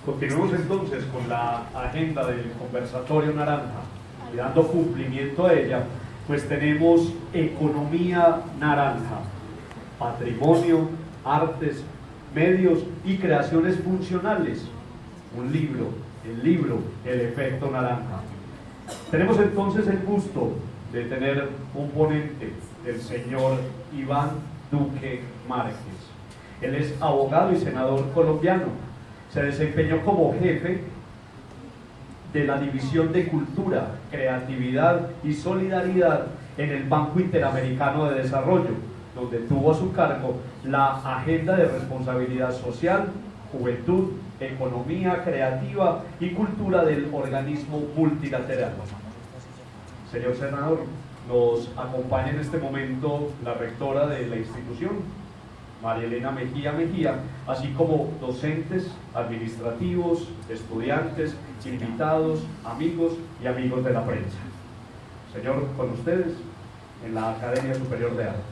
Continuemos entonces con la agenda del conversatorio naranja y dando cumplimiento a ella, pues tenemos economía naranja, patrimonio, artes, medios y creaciones funcionales. Un libro, El efecto naranja. Tenemos entonces el gusto de tener un ponente, el señor Iván Duque Márquez. Él es abogado y senador colombiano. Se desempeñó como jefe de la División de Cultura, Creatividad y Solidaridad en el Banco Interamericano de Desarrollo, donde tuvo a su cargo la Agenda de Responsabilidad Social, Juventud, Economía Creativa y Cultura del organismo multilateral. Señor senador, nos acompaña en este momento la rectora de la institución, María Elena Mejía, así como docentes, administrativos, estudiantes, invitados, amigos y amigos de la prensa. Señor, con ustedes, en la Academia Superior de Artes.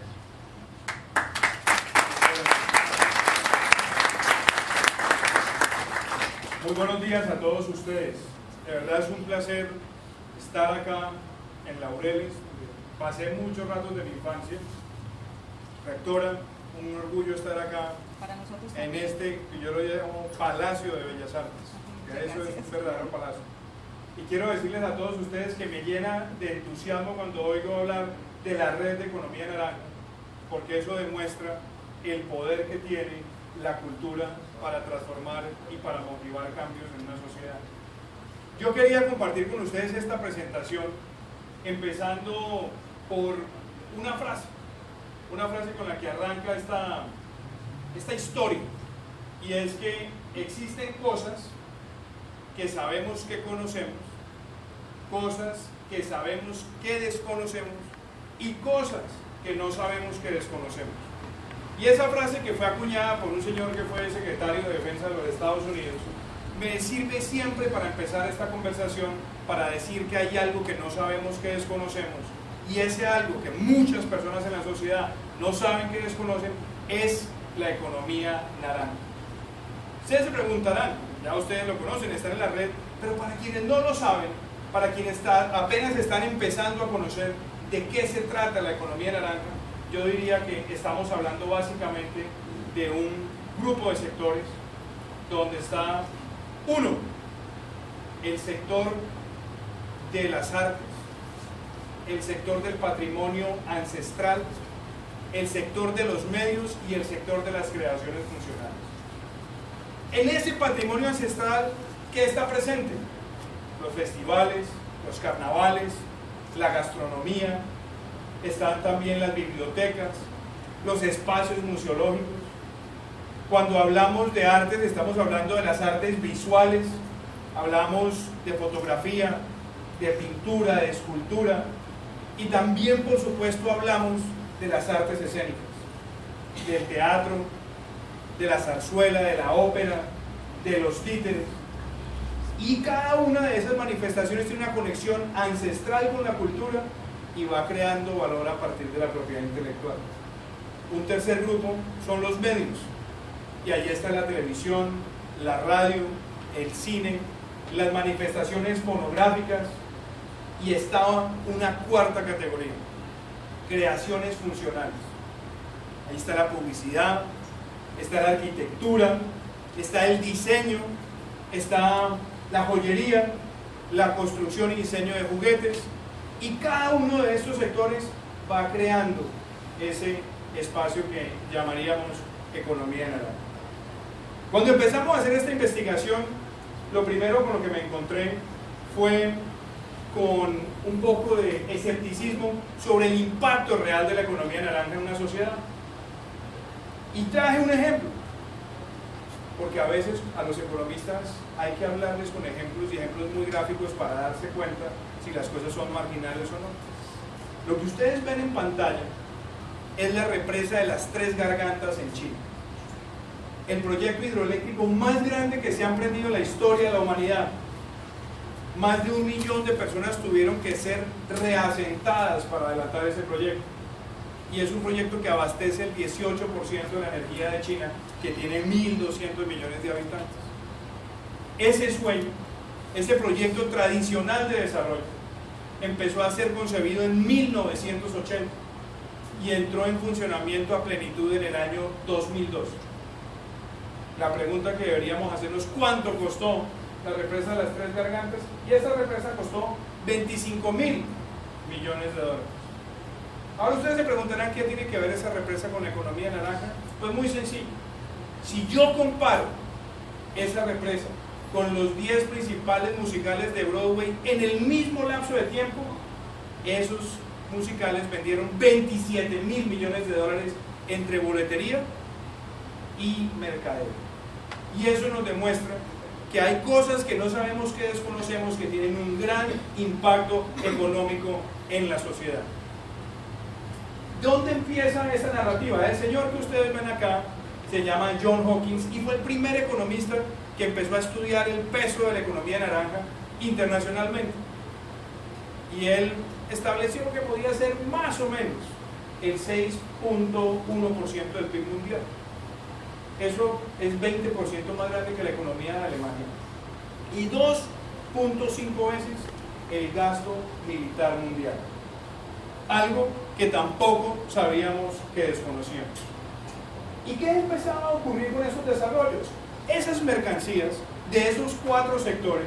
Muy buenos días a todos ustedes. De verdad es un placer estar acá en Laureles. Pasé muchos ratos de mi infancia. Rectora, un orgullo estar acá en este, que yo lo llamo Palacio de Bellas Artes. Que eso es un verdadero palacio. Y quiero decirles a todos ustedes que me llena de entusiasmo cuando oigo hablar de la red de economía naranja, porque eso demuestra el poder que tiene la cultura para transformar y para motivar cambios en una sociedad. Yo quería compartir con ustedes esta presentación empezando por una frase con la que arranca esta historia, y es que existen cosas que sabemos que conocemos, cosas que sabemos que desconocemos y cosas que no sabemos que desconocemos. Y esa frase, que fue acuñada por un señor que fue secretario de Defensa de los Estados Unidos, me sirve siempre para empezar esta conversación, para decir que hay algo que no sabemos que desconocemos, y ese algo que muchas personas en la sociedad no saben que desconocen es la economía naranja. Ustedes se preguntarán, ya ustedes lo conocen, están en la red, pero para quienes no lo saben, para quienes apenas están empezando a conocer de qué se trata la economía naranja, yo diría que estamos hablando básicamente de un grupo de sectores donde está, uno, el sector de las artes, el sector del patrimonio ancestral, el sector de los medios y el sector de las creaciones funcionales. En ese patrimonio ancestral, ¿qué está presente? Los festivales, los carnavales, la gastronomía, están también las bibliotecas, los espacios museológicos. Cuando hablamos de artes, estamos hablando de las artes visuales, hablamos de fotografía, de pintura, de escultura, y también, por supuesto, hablamos de las artes escénicas, del teatro, de la zarzuela, de la ópera, de los títeres. Y cada una de esas manifestaciones tiene una conexión ancestral con la cultura y va creando valor a partir de la propiedad intelectual. Un tercer grupo son los medios, y ahí está la televisión, la radio, el cine, las manifestaciones fonográficas, y está una cuarta categoría, creaciones funcionales. Ahí está la publicidad, está la arquitectura, está el diseño, está la joyería, la construcción y diseño de juguetes, y cada uno de estos sectores va creando ese espacio que llamaríamos economía naranja. Cuando empezamos a hacer esta investigación, lo primero con lo que me encontré fue con un poco de escepticismo sobre el impacto real de la economía naranja en una sociedad. Y traje un ejemplo, porque a veces a los economistas hay que hablarles con ejemplos, y ejemplos muy gráficos, para darse cuenta si las cosas son marginales o no. Lo que ustedes ven en pantalla es la represa de las Tres Gargantas en Chile, el proyecto hidroeléctrico más grande que se ha emprendido en la historia de la humanidad. Más de 1 millón de personas tuvieron que ser reasentadas para adelantar ese proyecto, y es un proyecto que abastece el 18% de la energía de China, que tiene 1.200 millones de habitantes. ese sueño, ese proyecto tradicional de desarrollo, empezó a ser concebido en 1980 y entró en funcionamiento a plenitud en el año 2002. La pregunta que deberíamos hacernos: ¿cuánto costó la represa de las Tres Gargantas? Y esa represa costó 25.000 millones de dólares. Ahora ustedes se preguntarán qué tiene que ver esa represa con la economía naranja. Pues muy sencillo. Si yo comparo esa represa con los 10 principales musicales de Broadway en el mismo lapso de tiempo, esos musicales vendieron 27.000 millones de dólares entre boletería y mercadeo. Y eso nos demuestra que hay cosas que no sabemos, que desconocemos, que tienen un gran impacto económico en la sociedad. ¿Dónde empieza esa narrativa? El señor que ustedes ven acá se llama John Hawkins y fue el primer economista que empezó a estudiar el peso de la economía naranja internacionalmente. Y él estableció que podía ser más o menos el 6.1% del PIB mundial. Eso es 20% más grande que la economía de Alemania y 2.5 veces el gasto militar mundial, algo que tampoco sabíamos, que desconocíamos. ¿Y qué empezaba a ocurrir con esos desarrollos? Esas mercancías de esos 4 sectores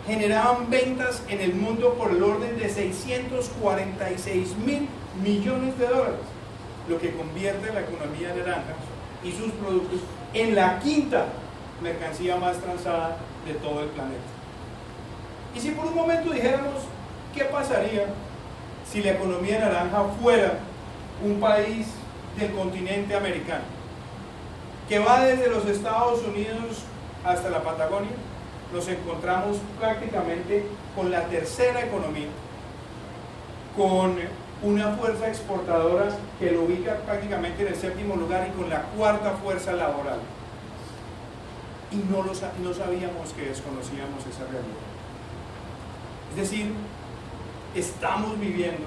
generaban ventas en el mundo por el orden de 646.000 millones de dólares, lo que convierte la economía naranja y sus productos en la 5ª mercancía más transada de todo el planeta. Y si por un momento dijéramos, ¿qué pasaría si la economía naranja fuera un país del continente americano, que va desde los Estados Unidos hasta la Patagonia? Nos encontramos prácticamente con la 3ª economía, con una fuerza exportadora que lo ubica prácticamente en el 7º lugar y con la 4ª fuerza laboral. Y no sabíamos, que desconocíamos esa realidad. Es decir, estamos viviendo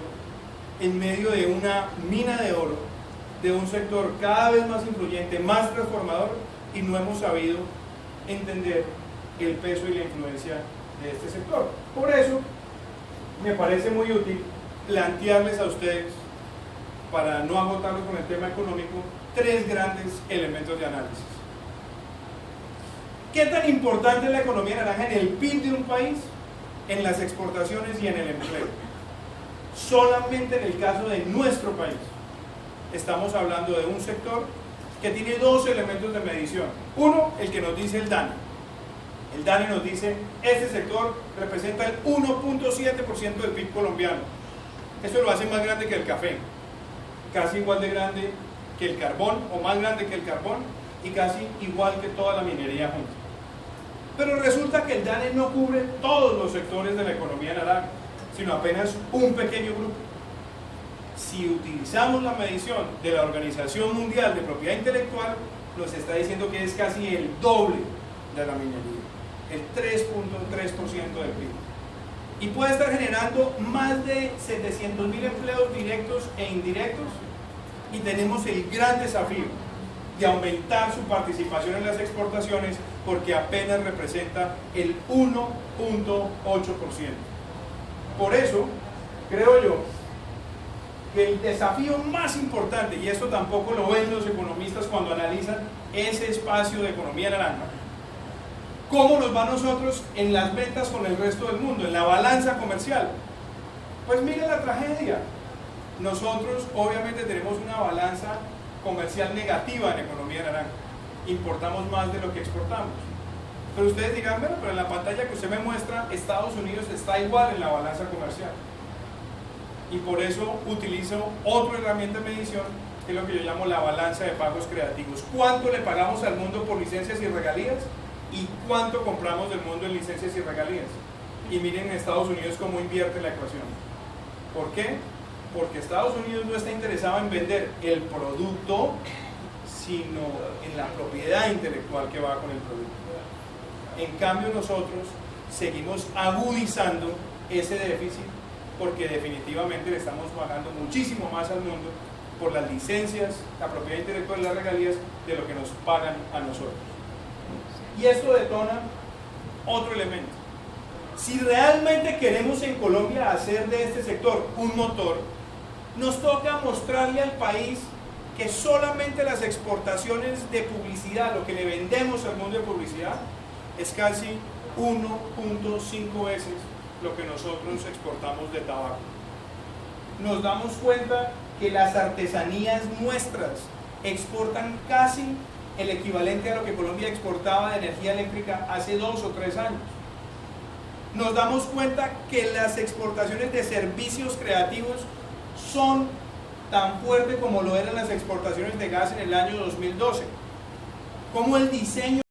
en medio de una mina de oro, de un sector cada vez más influyente, más transformador, y no hemos sabido entender el peso y la influencia de este sector. Por eso me parece muy útil plantearles a ustedes, para no agotarlos con el tema económico, 3 grandes elementos de análisis. ¿Qué tan importante es la economía naranja en el PIB de un país, en las exportaciones y en el empleo? Solamente en el caso de nuestro país estamos hablando de un sector que tiene 2 elementos de medición. Uno, el que nos dice el DANE. El DANE nos dice: este sector representa el 1.7% del PIB colombiano. Eso lo hace más grande que el café, casi igual de grande que el carbón, o más grande que el carbón, y casi igual que toda la minería junta. Pero resulta que el DANE no cubre todos los sectores de la economía naranja, sino apenas un pequeño grupo. Si utilizamos la medición de la Organización Mundial de Propiedad Intelectual, nos está diciendo que es casi el doble de la minería, el 3.3% del PIB. Y puede estar generando más de 700.000 empleos directos e indirectos, y tenemos el gran desafío de aumentar su participación en las exportaciones, porque apenas representa el 1.8%. Por eso, creo yo que el desafío más importante, y esto tampoco lo ven los economistas cuando analizan ese espacio de economía naranja, ¿cómo nos va a nosotros en las ventas con el resto del mundo, en la balanza comercial? Pues miren la tragedia. Nosotros obviamente tenemos una balanza comercial negativa en economía naranja. Importamos más de lo que exportamos. Pero ustedes dirán, bueno, pero en la pantalla que usted me muestra, Estados Unidos está igual en la balanza comercial. Y por eso utilizo otra herramienta de medición, que es lo que yo llamo la balanza de pagos creativos. ¿Cuánto le pagamos al mundo por licencias y regalías? ¿Y cuánto compramos del mundo en licencias y regalías? Y miren en Estados Unidos cómo invierte la ecuación. ¿Por qué? Porque Estados Unidos no está interesado en vender el producto, sino en la propiedad intelectual que va con el producto. En cambio nosotros seguimos agudizando ese déficit, porque definitivamente le estamos pagando muchísimo más al mundo por las licencias, la propiedad intelectual y las regalías de lo que nos pagan a nosotros. Y esto detona otro elemento. Si realmente queremos en Colombia hacer de este sector un motor, nos toca mostrarle al país que solamente las exportaciones de publicidad, lo que le vendemos al mundo de publicidad, es casi 1.5 veces lo que nosotros exportamos de tabaco. Nos damos cuenta que las artesanías nuestras exportan casi el equivalente a lo que Colombia exportaba de energía eléctrica hace 2 o 3 años. Nos damos cuenta que las exportaciones de servicios creativos son tan fuertes como lo eran las exportaciones de gas en el año 2012. Como el diseño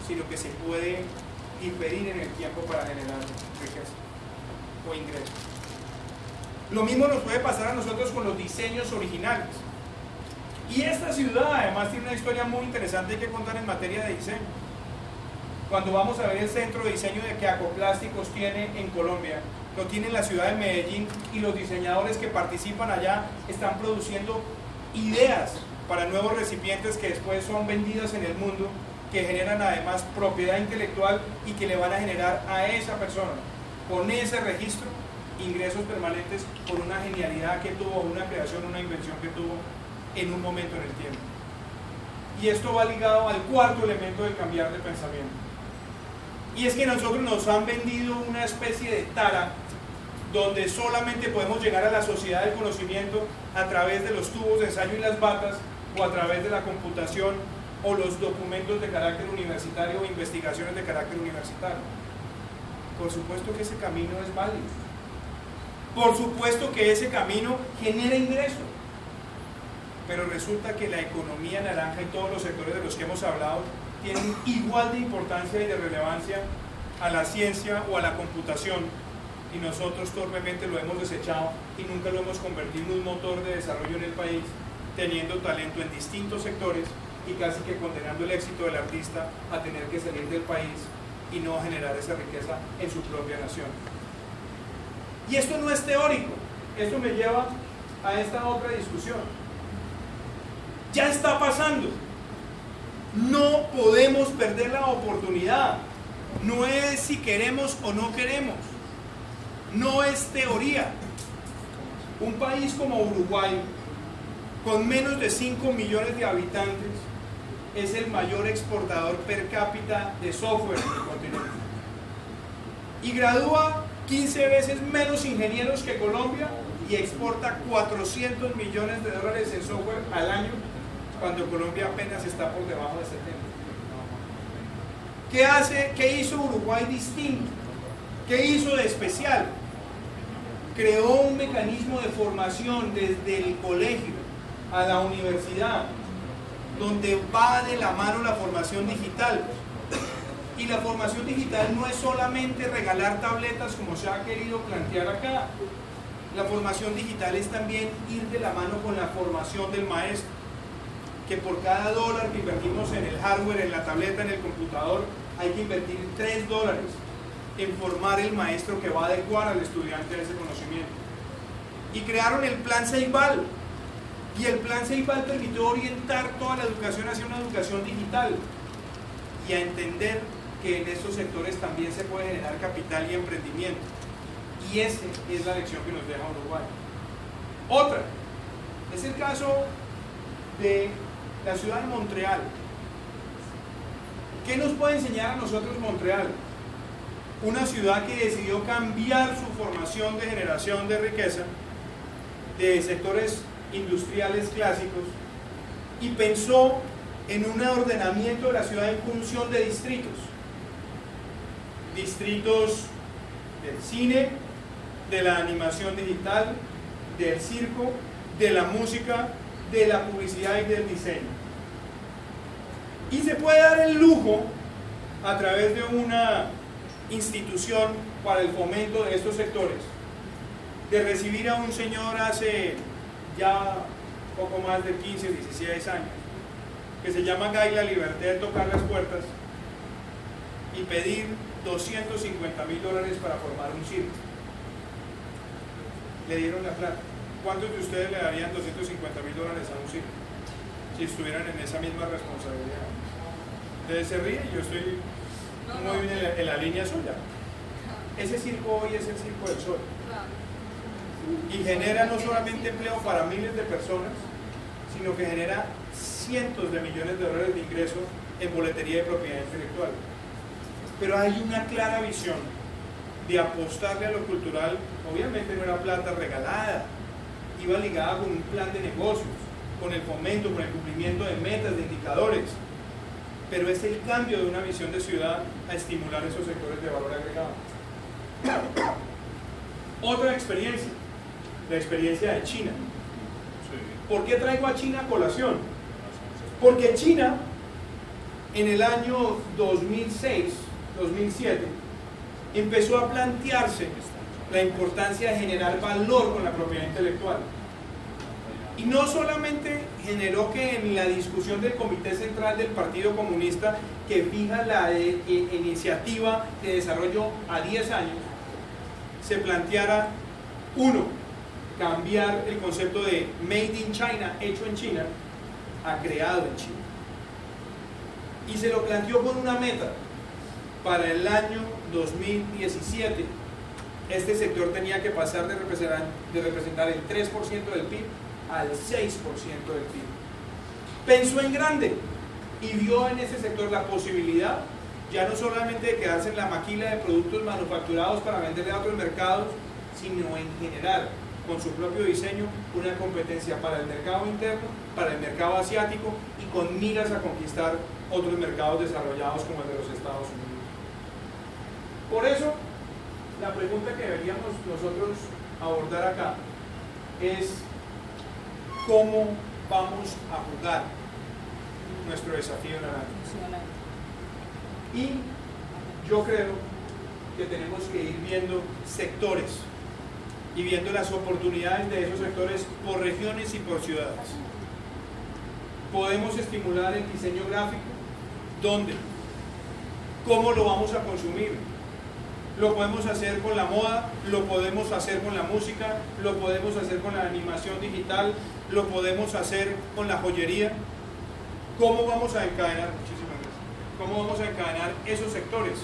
sino que se puede diferir en el tiempo para generar riqueza o ingresos. Lo mismo nos puede pasar a nosotros con los diseños originales. Y esta ciudad además tiene una historia muy interesante que contar en materia de diseño. Cuando vamos a ver el centro de diseño que Acoplásticos tiene en Colombia, lo tiene en la ciudad de Medellín, y los diseñadores que participan allá están produciendo ideas para nuevos recipientes que después son vendidas en el mundo, que generan además propiedad intelectual y que le van a generar a esa persona, con ese registro, ingresos permanentes por una genialidad que tuvo, una creación, una invención que tuvo en un momento en el tiempo. Y esto va ligado al cuarto elemento del cambiar de pensamiento. Y es que nosotros nos han vendido una especie de tara donde solamente podemos llegar a la sociedad del conocimiento a través de los tubos de ensayo y las batas, o a través de la computación, o los documentos de carácter universitario o investigaciones de carácter universitario. Por supuesto que ese camino es válido. Por supuesto que ese camino genera ingresos. Pero resulta que la economía naranja y todos los sectores de los que hemos hablado tienen igual de importancia y de relevancia a la ciencia o a la computación, y nosotros torpemente lo hemos desechado y nunca lo hemos convertido en un motor de desarrollo en el país, teniendo talento en distintos sectores y casi que condenando el éxito del artista a tener que salir del país y no generar esa riqueza en su propia nación. Y esto no es teórico, esto me lleva a esta otra discusión. Ya está pasando. No podemos perder la oportunidad. No es si queremos o no queremos. No es teoría. Un país como Uruguay, con menos de 5 millones de habitantes, es el mayor exportador per cápita de software en el continente. Y gradúa 15 veces menos ingenieros que Colombia y exporta 400 millones de dólares en software al año, cuando Colombia apenas está por debajo de 70. ¿Qué hizo Uruguay distinto? ¿Qué hizo de especial? Creó un mecanismo de formación desde el colegio a la universidad, donde va de la mano la formación digital. Y la formación digital no es solamente regalar tabletas como se ha querido plantear acá. La formación digital es también ir de la mano con la formación del maestro, que por cada dólar que invertimos en el hardware, en la tableta, en el computador, hay que invertir $3 en formar el maestro que va a adecuar al estudiante a ese conocimiento. Y crearon el Plan Ceibal, y el Plan Ceibal permitió orientar toda la educación hacia una educación digital y a entender que en estos sectores también se puede generar capital y emprendimiento. Y esa es la lección que nos deja Uruguay. Otra es el caso de la ciudad de Montreal. ¿Qué nos puede enseñar a nosotros Montreal? Una ciudad que decidió cambiar su formación de generación de riqueza de sectores industriales clásicos y pensó en un ordenamiento de la ciudad en función de distritos. Distritos del cine, de la animación digital, del circo, de la música, de la publicidad y del diseño. Y se puede dar el lujo, a través de una institución para el fomento de estos sectores, de recibir a un señor hace ya poco más de 15 o 16 años, que se llama Guy Laliberté, de tocar las puertas y pedir $250.000 para formar un circo. Le dieron la plata. ¿Cuántos de ustedes le darían $250.000 a un circo si estuvieran en esa misma responsabilidad? Ustedes se ríen, yo estoy muy bien en la línea suya. Ese circo hoy es el Circo del Sol y genera no solamente empleo para miles de personas, sino que genera cientos de millones de dólares de ingresos en boletería de propiedad intelectual. Pero hay una clara visión de apostarle a lo cultural. Obviamente no era plata regalada, iba ligada con un plan de negocios, con el fomento, con el cumplimiento de metas, de indicadores, pero es el cambio de una visión de ciudad a estimular esos sectores de valor agregado. Otra experiencia, la experiencia de China. ¿Por qué traigo a China a colación? Porque China en el año 2006, 2007, empezó a plantearse la importancia de generar valor con la propiedad intelectual. Y no solamente generó que en la discusión del Comité Central del Partido Comunista, que fija la iniciativa de desarrollo a 10 años, se planteara, uno, cambiar el concepto de Made in China, hecho en China, a creado en China. Y se lo planteó con una meta. Para el año 2017, este sector tenía que pasar de representar el 3% del PIB al 6% del PIB. Pensó en grande y vio en ese sector la posibilidad ya no solamente de quedarse en la maquila de productos manufacturados para venderle a otros mercados, sino en generar con su propio diseño una competencia para el mercado interno, para el mercado asiático y con miras a conquistar otros mercados desarrollados como el de los Estados Unidos. Por eso, la pregunta que deberíamos nosotros abordar acá es ¿cómo vamos a jugar nuestro desafío naranja? Y yo creo que tenemos que ir viendo sectores y viendo las oportunidades de esos sectores por regiones y por ciudades. Podemos estimular el diseño gráfico. ¿Dónde? ¿Cómo lo vamos a consumir? Lo podemos hacer con la moda, lo podemos hacer con la música, lo podemos hacer con la animación digital, lo podemos hacer con la joyería. ¿Cómo vamos a encadenar? Muchísimas gracias. ¿Cómo vamos a encadenar esos sectores?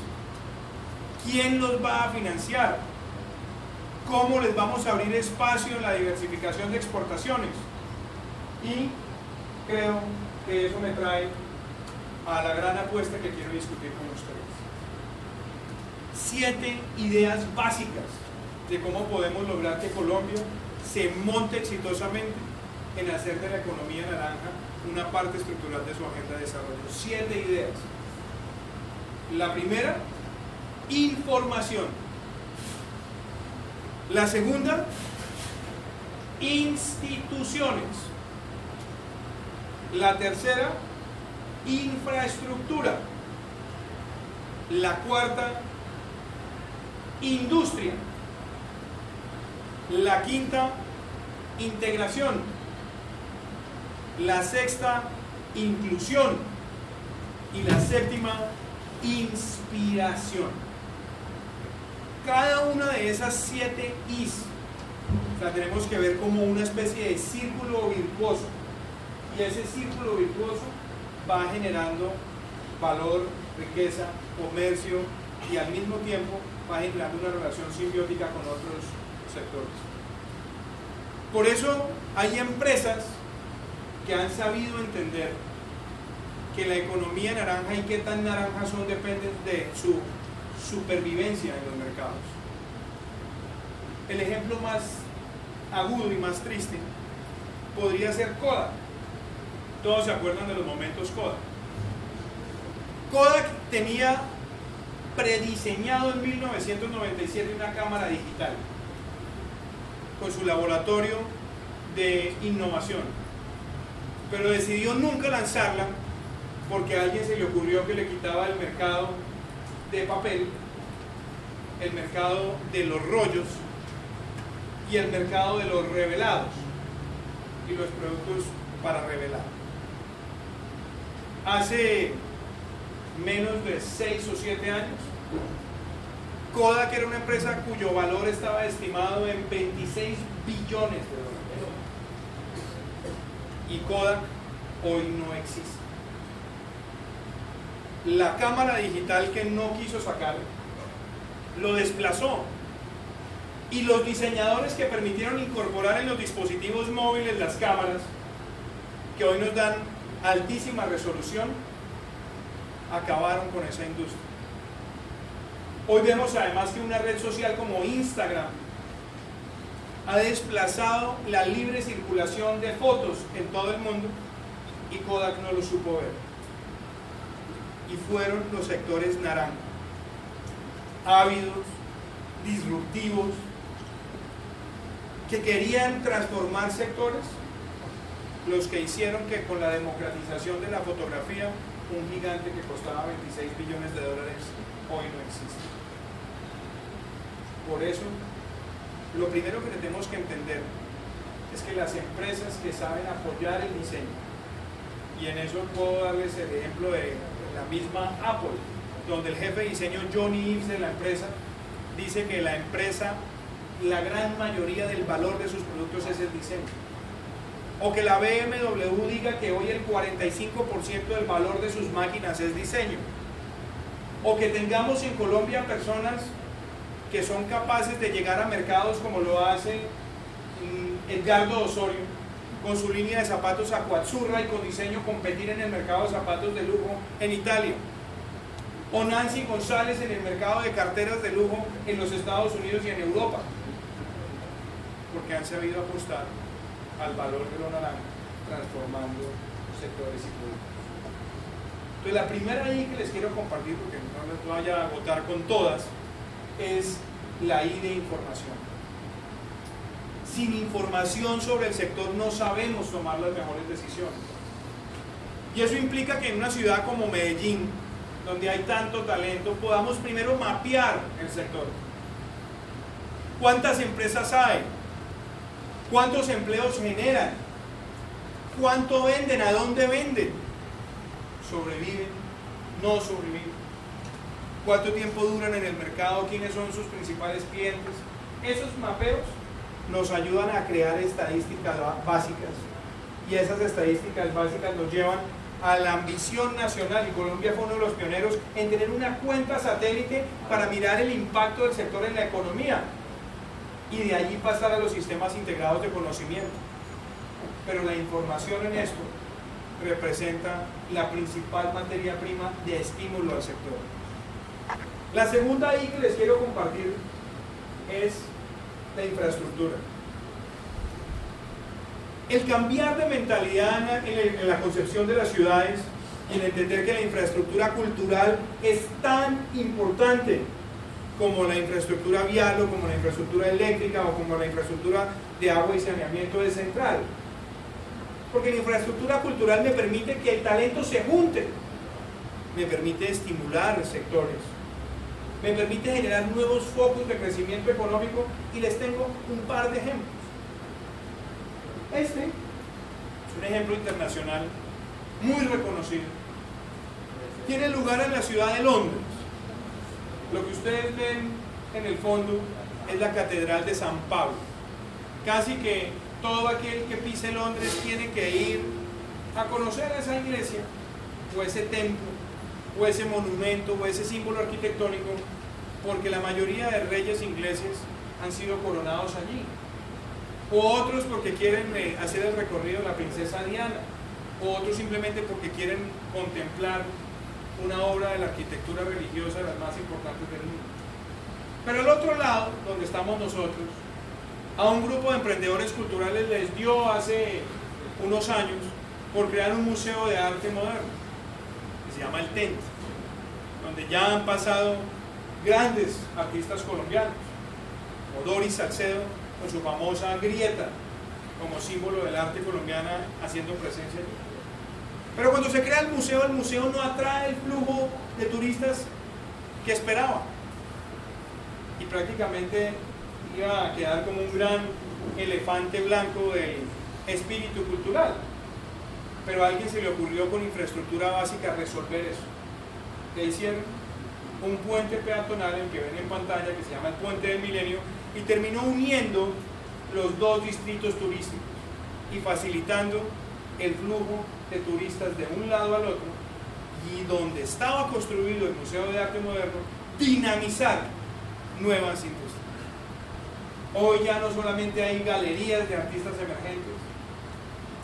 ¿Quién los va a financiar? ¿Cómo les vamos a abrir espacio en la diversificación de exportaciones? Y creo que eso me trae a la gran apuesta que quiero discutir con ustedes. 7 ideas básicas de cómo podemos lograr que Colombia se monte exitosamente en hacer de la economía naranja una parte estructural de su agenda de desarrollo. 7 ideas. La primera, información. La segunda, instituciones. La tercera, infraestructura. La cuarta, industria. La quinta, integración. La sexta, inclusión. Y la séptima, inspiración. Cada una de esas 7 Is la tenemos que ver como una especie de círculo virtuoso, y ese círculo virtuoso va generando valor, riqueza, comercio, y al mismo tiempo va generando una relación simbiótica con otros sectores. Por eso hay empresas que han sabido entender que la economía naranja y qué tan naranjas son depende de su supervivencia en los mercados. El ejemplo más agudo y más triste podría ser Kodak. Todos se acuerdan de los momentos Kodak. Kodak tenía prediseñado en 1997 una cámara digital con su laboratorio de innovación, pero decidió nunca lanzarla porque a alguien se le ocurrió que le quitaba el mercado de papel, el mercado de los rollos y el mercado de los revelados y los productos para revelar. Hace menos de 6 o 7 años, Kodak era una empresa cuyo valor estaba estimado en 26 billones de dólares. Y Kodak hoy no existe. La cámara digital que no quiso sacar lo desplazó, y los diseñadores que permitieron incorporar en los dispositivos móviles las cámaras que hoy nos dan altísima resolución acabaron con esa industria. Hoy vemos además que una red social como Instagram ha desplazado la libre circulación de fotos en todo el mundo, y Kodak no lo supo ver. Y fueron los sectores naranjas, ávidos, disruptivos, que querían transformar sectores, los que hicieron que con la democratización de la fotografía un gigante que costaba 26 billones de dólares hoy no existe. Por eso, lo primero que tenemos que entender es que las empresas que saben apoyar el diseño, y en eso puedo darles el ejemplo de la misma Apple, donde el jefe de diseño Johnny Ives de la empresa dice que la empresa, la gran mayoría del valor de sus productos es el diseño. O que la BMW diga que hoy el 45% del valor de sus máquinas es diseño. O que tengamos en Colombia personas que son capaces de llegar a mercados como lo hace Edgardo Osorio, con su línea de zapatos Aquazzurra y con diseño competir en el mercado de zapatos de lujo en Italia. O Nancy González en el mercado de carteras de lujo en los Estados Unidos y en Europa. Porque han sabido apostar al valor de lo naranja, transformando sectores y productos. Entonces la primera ahí que les quiero compartir, porque no les voy a agotar con todas, es la I de información. Sin información sobre el sector no sabemos tomar las mejores decisiones. Y eso implica que en una ciudad como Medellín, donde hay tanto talento, podamos primero mapear el sector. ¿Cuántas empresas hay? ¿Cuántos empleos generan? ¿Cuánto venden? ¿A dónde venden? ¿Sobreviven? ¿No sobreviven? ¿Cuánto tiempo duran en el mercado? ¿Quiénes son sus principales clientes? Esos mapeos nos ayudan a crear estadísticas básicas, y esas estadísticas básicas nos llevan a la ambición nacional, y Colombia fue uno de los pioneros en tener una cuenta satélite para mirar el impacto del sector en la economía, y de allí pasar a los sistemas integrados de conocimiento. Pero la información en esto representa la principal materia prima de estímulo al sector. La segunda I que les quiero compartir es la infraestructura. El cambiar de mentalidad en la concepción de las ciudades y en entender que la infraestructura cultural es tan importante como la infraestructura vial o como la infraestructura eléctrica o como la infraestructura de agua y saneamiento es central. Porque la infraestructura cultural me permite que el talento se junte, me permite estimular sectores, me permite generar nuevos focos de crecimiento económico, y les tengo un par de ejemplos. Este es un ejemplo internacional muy reconocido. Tiene lugar en la ciudad de Londres. Lo que ustedes ven en el fondo es la Catedral de San Pablo. Casi que todo aquel que pise Londres tiene que ir a conocer esa iglesia, o ese templo, o ese monumento, o ese símbolo arquitectónico, porque la mayoría de reyes ingleses han sido coronados allí. O otros porque quieren hacer el recorrido de la princesa Diana, o otros simplemente porque quieren contemplar una obra de la arquitectura religiosa de las más importantes del mundo. Pero al otro lado, donde estamos nosotros, a un grupo de emprendedores culturales les dio hace unos años por crear un museo de arte moderno, que se llama El TENT, donde ya han pasado grandes artistas colombianos, como Doris Salcedo, con su famosa grieta como símbolo del arte colombiano, haciendo presencia allí. Pero cuando se crea el museo no atrae el flujo de turistas que esperaba, y prácticamente iba a quedar como un gran elefante blanco del espíritu cultural. Pero a alguien se le ocurrió con infraestructura básica resolver eso. Le hicieron un puente peatonal, el que ven en pantalla, que se llama el Puente del Milenio, y terminó uniendo los dos distritos turísticos y facilitando el flujo de turistas de un lado al otro, y donde estaba construido el Museo de Arte Moderno, dinamizar nuevas industrias. Hoy ya no solamente hay galerías de artistas emergentes,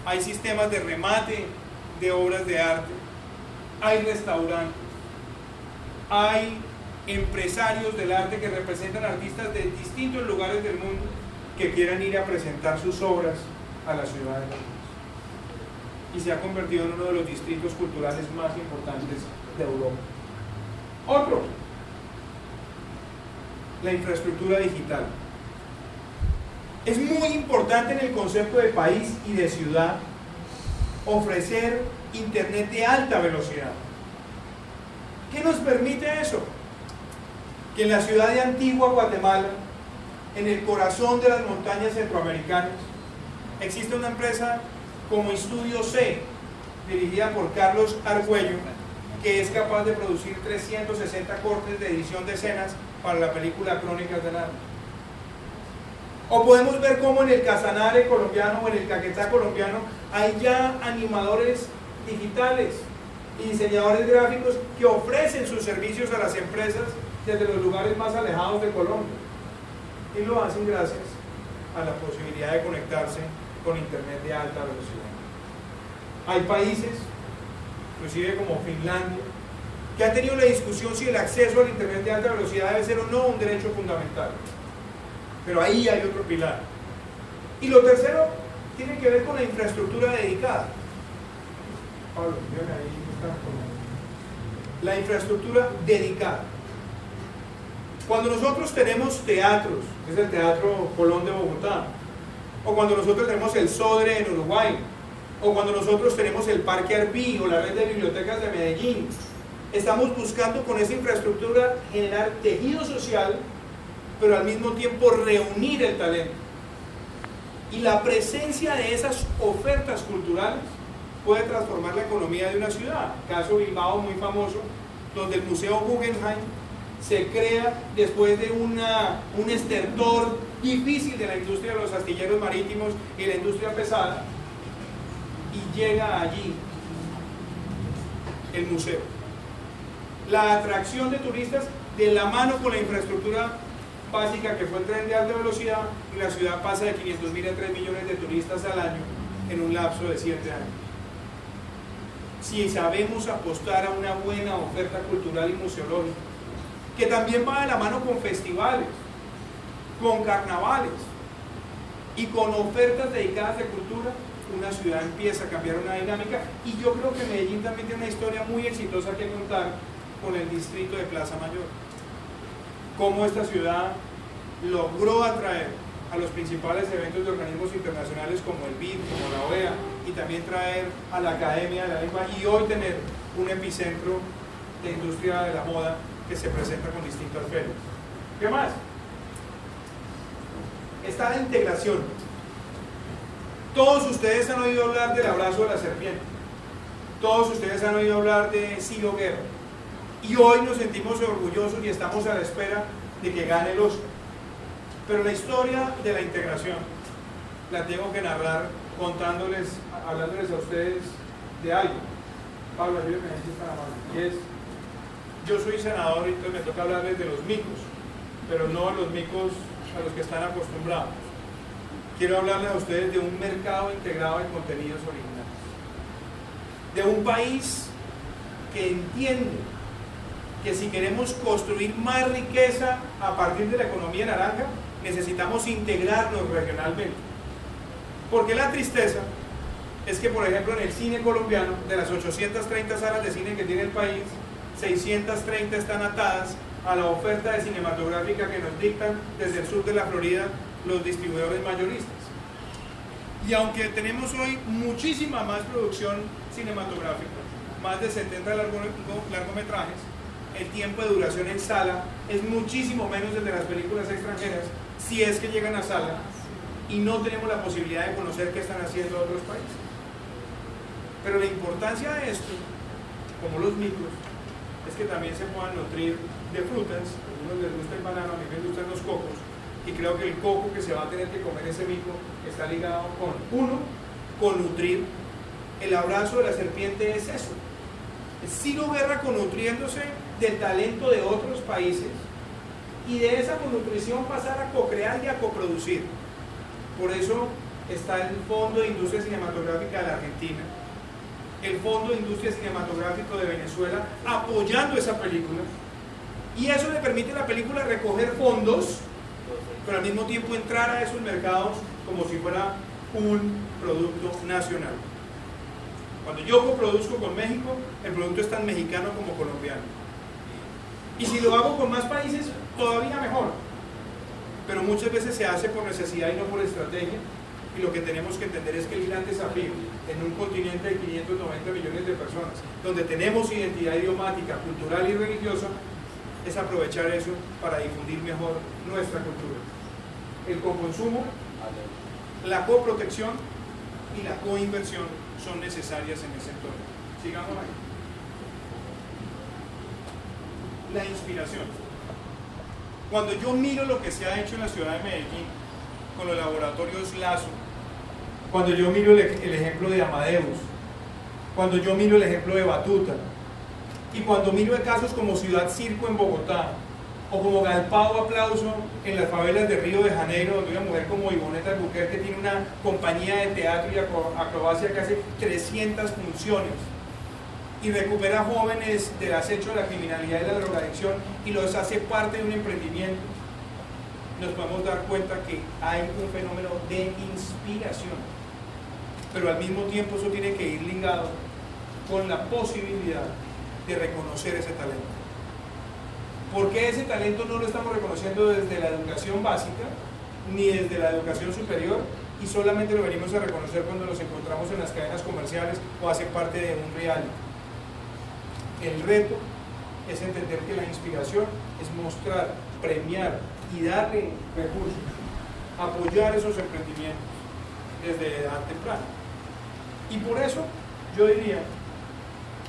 hay sistemas de remate de obras de arte, hay restaurantes, hay empresarios del arte que representan artistas de distintos lugares del mundo que quieran ir a presentar sus obras a la ciudad de Londres. Y se ha convertido en uno de los distritos culturales más importantes de Europa. Otro, la infraestructura digital. Es muy importante en el concepto de país y de ciudad ofrecer internet de alta velocidad. ¿Qué nos permite eso? Que en la ciudad de Antigua, Guatemala, en el corazón de las montañas centroamericanas, existe una empresa como Estudio C, dirigida por Carlos Argüello, que es capaz de producir 360 cortes de edición de escenas para la película Crónicas de Narnia. O podemos ver cómo en el Casanare colombiano o en el Caquetá colombiano hay ya animadores digitales y diseñadores gráficos que ofrecen sus servicios a las empresas desde los lugares más alejados de Colombia. Y lo hacen gracias a la posibilidad de conectarse con internet de alta velocidad. Hay países, inclusive como Finlandia, que han tenido la discusión si el acceso al internet de alta velocidad debe ser o no un derecho fundamental. Pero ahí hay otro pilar. Y lo tercero tiene que ver con la infraestructura dedicada. Pablo, fíjame ahí, la infraestructura dedicada. Cuando nosotros tenemos teatros, que es el Teatro Colón de Bogotá, o cuando nosotros tenemos el Sodre en Uruguay, o cuando nosotros tenemos el Parque Arví o la red de bibliotecas de Medellín, estamos buscando con esa infraestructura generar tejido social, pero al mismo tiempo reunir el talento. Y la presencia de esas ofertas culturales puede transformar la economía de una ciudad. Caso Bilbao muy famoso, donde el Museo Guggenheim se crea después de un estertor difícil de la industria de los astilleros marítimos y la industria pesada, y llega allí el museo. La atracción de turistas de la mano con la infraestructura básica que fue el tren de alta velocidad, y la ciudad pasa de 500.000 a 3 millones de turistas al año en un lapso de 7 años. Si sabemos apostar a una buena oferta cultural y museológica, que también va de la mano con festivales, con carnavales y con ofertas dedicadas de cultura, una ciudad empieza a cambiar una dinámica. Y yo creo que Medellín también tiene una historia muy exitosa que contar con el distrito de Plaza Mayor. Cómo esta ciudad logró atraer a los principales eventos de organismos internacionales como el BID, como la OEA, y también traer a la Academia de la Lengua, y hoy tener un epicentro de industria de la moda que se presenta con distintas ferias. ¿Qué más? Está la integración. Todos ustedes han oído hablar del abrazo de la serpiente. Todos ustedes han oído hablar de Ciro Guerra. Y hoy nos sentimos orgullosos y estamos a la espera de que gane el Oscar. Pero la historia de la integración la tengo que narrar hablándoles a ustedes de algo. Pablo, ayúdame a decir para Pablo. Y es, yo soy senador y entonces me toca hablarles de los micos, pero no de los micos a los que están acostumbrados. Quiero hablarles a ustedes de un mercado integrado de contenidos originales. De un país que entiende que si queremos construir más riqueza a partir de la economía naranja, necesitamos integrarnos regionalmente. Porque la tristeza es que, por ejemplo, en el cine colombiano, de las 830 salas de cine que tiene el país, 630 están atadas a la oferta de cinematográfica que nos dictan desde el sur de la Florida los distribuidores mayoristas. Y aunque tenemos hoy muchísima más producción cinematográfica, más de 70 largometrajes, el tiempo de duración en sala es muchísimo menos del de las películas extranjeras, si es que llegan a sala, y no tenemos la posibilidad de conocer qué están haciendo otros países. Pero la importancia de esto, como los micros, es que también se puedan nutrir de frutas. A algunos les gusta el banano, a mí me gustan los cocos, y creo que el coco que se va a tener que comer ese micro está ligado con nutrir. El abrazo de la serpiente es eso. Es Ciro Guerra connutriéndose del talento de otros países, y de esa connutrición pasar a co-crear y a coproducir. Por eso está el Fondo de Industria Cinematográfica de la Argentina, el Fondo de Industria Cinematográfico de Venezuela, apoyando esa película, y eso le permite a la película recoger fondos, pero al mismo tiempo entrar a esos mercados como si fuera un producto nacional. Cuando yo coproduzco con México, el producto es tan mexicano como colombiano. Y si lo hago con más países, todavía mejor. Pero muchas veces se hace por necesidad y no por estrategia. Y lo que tenemos que entender es que el gran desafío en un continente de 590 millones de personas, donde tenemos identidad idiomática, cultural y religiosa, es aprovechar eso para difundir mejor nuestra cultura. El coconsumo, la coprotección y la coinversión son necesarias en ese entorno. Sigamos ahí. La inspiración. Cuando yo miro lo que se ha hecho en la ciudad de Medellín con los laboratorios Lazo, cuando yo miro el ejemplo de Amadeus, cuando yo miro el ejemplo de Batuta, y cuando miro de casos como Ciudad Circo en Bogotá, o como Galpao Aplauso en las favelas de Río de Janeiro, donde una mujer como Ivoneta Albuquerque tiene una compañía de teatro y acrobacia que hace 300 funciones y recupera jóvenes del acecho de la criminalidad y la drogadicción y los hace parte de un emprendimiento, nos podemos dar cuenta que hay un fenómeno de inspiración, pero al mismo tiempo eso tiene que ir ligado con la posibilidad de reconocer ese talento. ¿Por qué ese talento no lo estamos reconociendo desde la educación básica ni desde la educación superior y solamente lo venimos a reconocer cuando nos encontramos en las cadenas comerciales o hace parte de un reality? El reto es entender que la inspiración es mostrar, premiar y darle recursos, apoyar esos emprendimientos desde edad temprana. Y por eso yo diría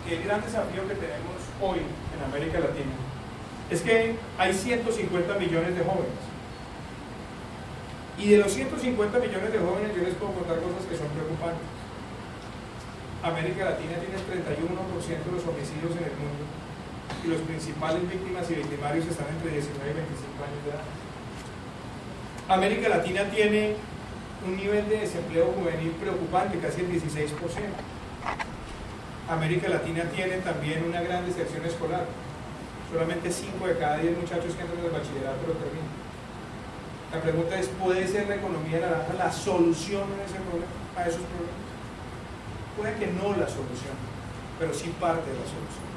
que el gran desafío que tenemos hoy en América Latina es que hay 150 millones de jóvenes. Y de los 150 millones de jóvenes yo les puedo contar cosas que son preocupantes. América Latina tiene el 31% de los homicidios en el mundo y los principales víctimas y victimarios están entre 19 y 25 años de edad. América Latina tiene un nivel de desempleo juvenil preocupante, casi el 16%. América Latina tiene también una gran deserción escolar. Solamente 5 de cada 10 muchachos que entran al bachillerato lo terminan. La pregunta es, ¿puede ser la economía naranja la solución a esos problemas? Puede que no la solución, pero sí parte de la solución.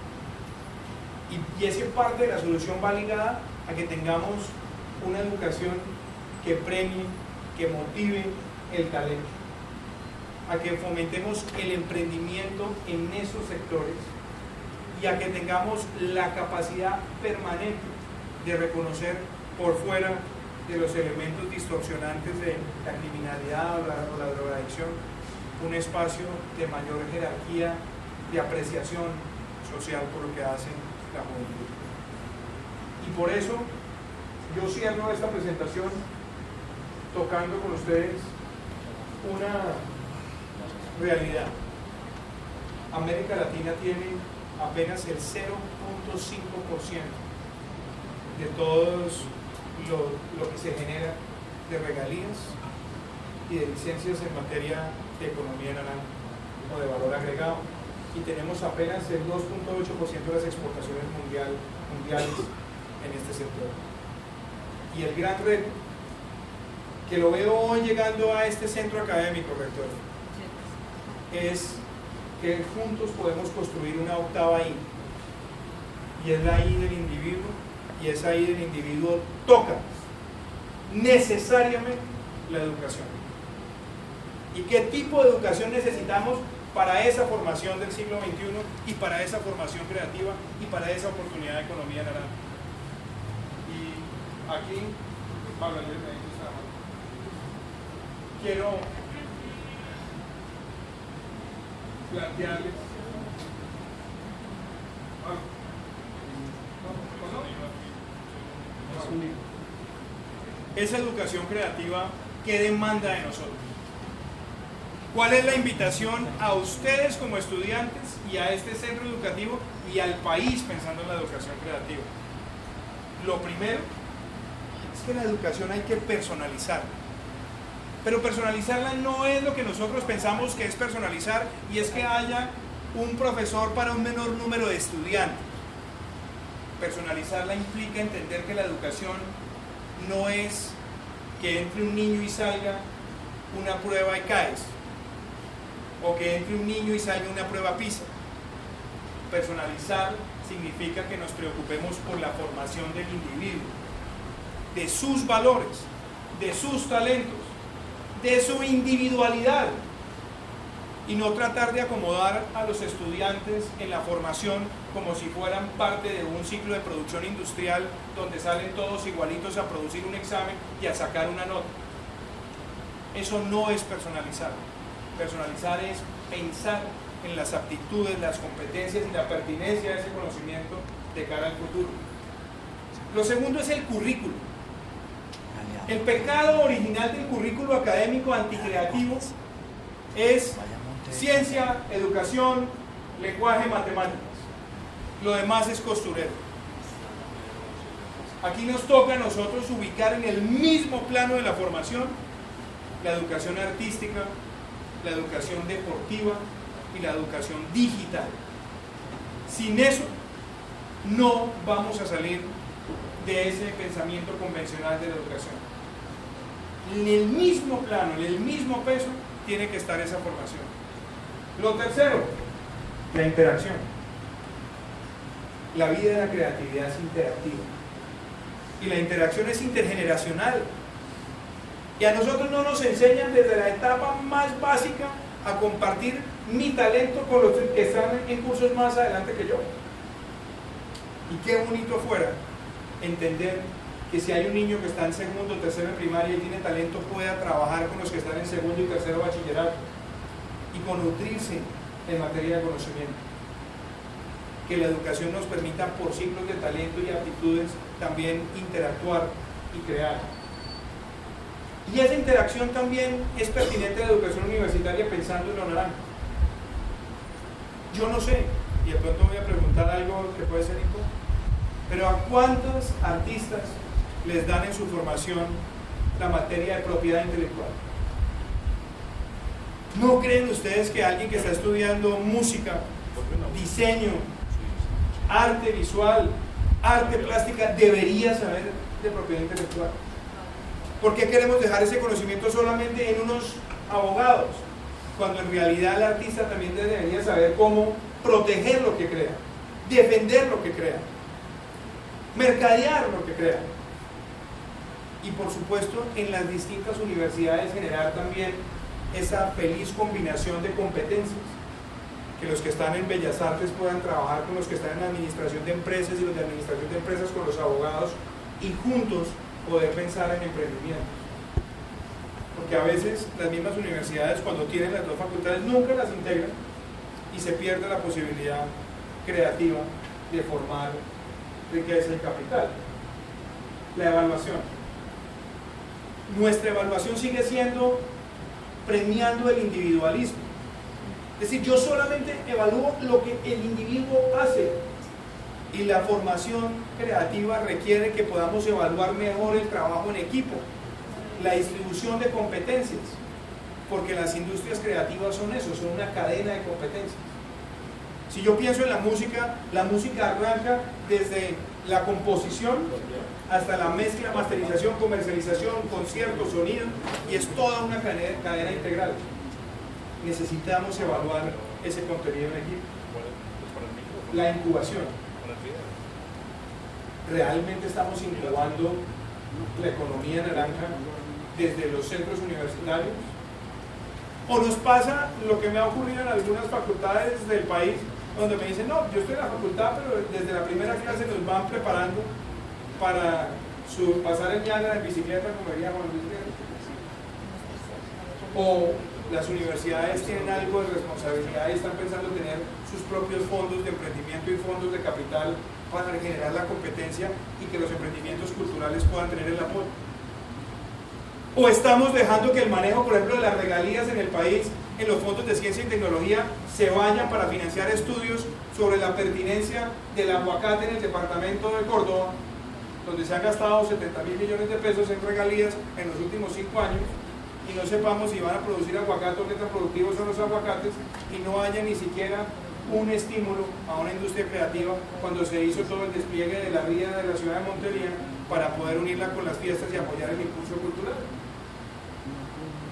Y esa parte de la solución va ligada a que tengamos una educación que premie, que motive el talento, a que fomentemos el emprendimiento en esos sectores y a que tengamos la capacidad permanente de reconocer por fuera de los elementos distorsionantes de la criminalidad o la drogadicción un espacio de mayor jerarquía, de apreciación social por lo que hace la juventud. Y por eso yo cierro esta presentación tocando con ustedes una realidad. América Latina tiene apenas el 0.5% de todos lo que se genera de regalías y de licencias en materia de economía naranja o de valor agregado, y tenemos apenas el 2.8% de las exportaciones mundiales en este sector. Y el gran reto, que lo veo hoy llegando a este centro académico, rector, es que juntos podemos construir una octava I, y es la I del individuo, y esa I del individuo toca necesariamente la educación. ¿Y qué tipo de educación necesitamos para esa formación del siglo XXI y para esa formación creativa y para esa oportunidad de economía naranja? Y aquí, Pablo, quiero plantearles esa educación creativa, ¿qué demanda de nosotros? ¿Cuál es la invitación a ustedes como estudiantes y a este centro educativo y al país pensando en la educación creativa? Lo primero es que la educación hay que personalizarla. Pero personalizarla no es lo que nosotros pensamos que es personalizar, y es que haya un profesor para un menor número de estudiantes. Personalizarla implica entender que la educación no es que entre un niño y salga una prueba y caes, o que entre un niño y salga una prueba PISA. Personalizar significa que nos preocupemos por la formación del individuo, de sus valores, de sus talentos, de su individualidad y no tratar de acomodar a los estudiantes en la formación como si fueran parte de un ciclo de producción industrial donde salen todos igualitos a producir un examen y a sacar una nota. Eso no es personalizar. Personalizar es pensar en las aptitudes, las competencias y la pertinencia de ese conocimiento de cara al futuro. Lo segundo es el currículo. El pecado original del currículo académico anticreativo es ciencia, educación, lenguaje, matemáticas. Lo demás es costurero. Aquí nos toca a nosotros ubicar en el mismo plano de la formación la educación artística, la educación deportiva y la educación digital. Sin eso, no vamos a salir de ese pensamiento convencional de la educación. En el mismo plano, en el mismo peso, tiene que estar esa formación. Lo tercero, la interacción. La vida de la creatividad es interactiva. Y la interacción es intergeneracional. Y a nosotros no nos enseñan desde la etapa más básica a compartir mi talento con los que están en cursos más adelante que yo. Y qué bonito fuera entender que si hay un niño que está en segundo o tercero en primaria y tiene talento, pueda trabajar con los que están en segundo y tercero bachillerato y con nutrirse en materia de conocimiento. Que la educación nos permita por ciclos de talento y aptitudes también interactuar y crear. Y esa interacción también es pertinente a la educación universitaria pensando en lo naranja. Yo no sé, y de pronto voy a preguntar algo que puede ser incómodo, pero ¿a cuántos artistas les dan en su formación la materia de propiedad intelectual? ¿No creen ustedes que alguien que está estudiando música, diseño, arte visual, arte plástica, debería saber de propiedad intelectual? ¿Por qué queremos dejar ese conocimiento solamente en unos abogados? Cuando en realidad el artista también debería saber cómo proteger lo que crea, defender lo que crea, mercadear lo que crea. Y por supuesto en las distintas universidades generar también esa feliz combinación de competencias. Que los que están en Bellas Artes puedan trabajar con los que están en administración de empresas y los de administración de empresas con los abogados y juntos poder pensar en emprendimiento. Porque a veces las mismas universidades, cuando tienen las dos facultades, nunca las integran y se pierde la posibilidad creativa de formar riqueza y capital. La evaluación. Nuestra evaluación sigue siendo premiando el individualismo. Es decir, yo solamente evalúo lo que el individuo hace. Y la formación creativa requiere que podamos evaluar mejor el trabajo en equipo, la distribución de competencias, porque las industrias creativas son eso, son una cadena de competencias. Si yo pienso en la música arranca desde la composición hasta la mezcla, masterización, comercialización, concierto, sonido, y es toda una cadena integral. Necesitamos evaluar ese contenido en equipo. La incubación. ¿Realmente estamos incubando la economía naranja desde los centros universitarios? ¿O nos pasa lo que me ha ocurrido en algunas facultades del país, donde me dicen, no, yo estoy en la facultad, pero desde la primera clase nos van preparando para pasar el Niágara en bicicleta, como diría Juan Luis Guerra? O las universidades tienen algo de responsabilidad y están pensando tener sus propios fondos de emprendimiento y fondos de capital para generar la competencia y que los emprendimientos culturales puedan tener el apoyo. O estamos dejando que el manejo, por ejemplo, de las regalías en el país, en los fondos de ciencia y tecnología, se vayan para financiar estudios sobre la pertinencia del aguacate en el departamento de Córdoba, donde se han gastado 70.000 millones de pesos en regalías en los últimos 5 años, y no sepamos si van a producir aguacate o qué tan productivos son los aguacates, y no haya ni siquiera un estímulo a una industria creativa cuando se hizo todo el despliegue de la vía de la ciudad de Montería para poder unirla con las fiestas y apoyar el impulso cultural.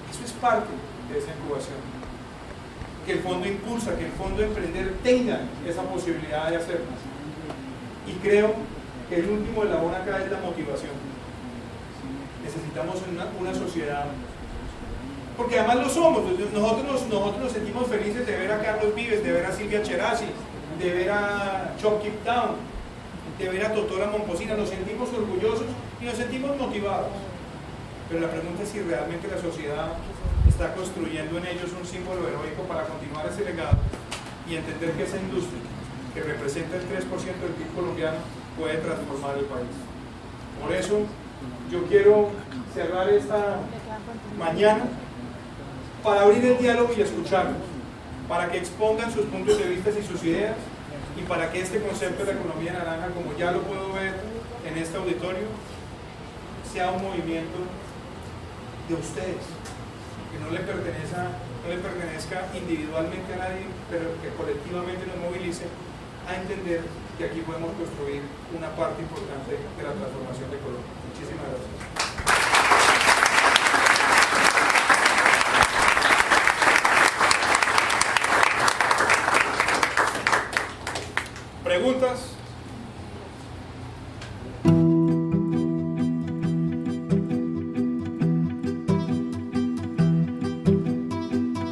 Eso es parte de esa incubación. Que el fondo impulsa, que el fondo emprender tenga esa posibilidad de hacerlo. Y creo que el último eslabón acá es la motivación. Necesitamos una sociedad porque además lo somos. Nosotros nos sentimos felices de ver a Carlos Vives, de ver a Silvia Cherasi, de ver a Chop Keep Town, de ver a Totora Momposina. Nos sentimos orgullosos y nos sentimos motivados. Pero la pregunta es si realmente la sociedad está construyendo en ellos un símbolo heroico para continuar ese legado y entender que esa industria, que representa el 3% del PIB colombiano, puede transformar el país. Por eso, yo quiero cerrar esta mañana para abrir el diálogo y escucharlos, para que expongan sus puntos de vista y sus ideas, y para que este concepto de la economía naranja, como ya lo puedo ver en este auditorio, sea un movimiento de ustedes, que no le pertenezca individualmente a nadie, pero que colectivamente nos movilice a entender que aquí podemos construir una parte importante de la transformación de Colombia. Muchísimas gracias. ¿Preguntas?